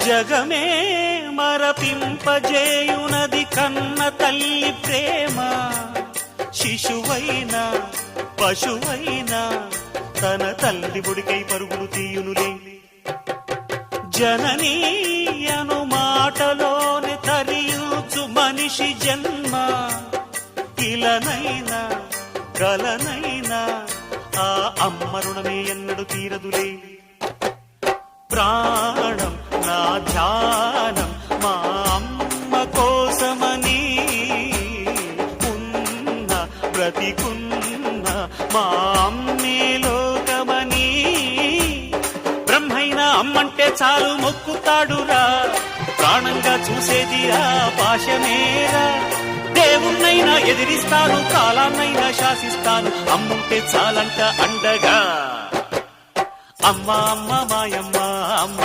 జగమే మరపింపజేయునది కన్న తల్లి ప్రేమ. శిశువైనా పశువైనా తన తల్లి బుడికై పరుగులు తీయునులే. జననీ అను మాటలోని తరియుచు మనిషి జన్మ. ఇలనైనా కలనైనా ఆ అమ్మ రుణమే ఎన్నడు తీరదులే. ప్రాణం నా ధ్యానం మా అమ్మ కోసమని, ఉన్న బ్రతికున్న మా అమ్మే లోకమని. బ్రహ్మైనా అమ్మంటే చాలు మొక్కుతాడురా, ప్రాణంగా చూసేది ఆ పాశమేరా. దేవుణ్ణైనా ఎదిరిస్తాను, కాలాన్నైనా శాసిస్తాను, అమ్ముంటే చాలంట అండగా. అమ్మ అమ్మ మాయమ్మ అమ్మ.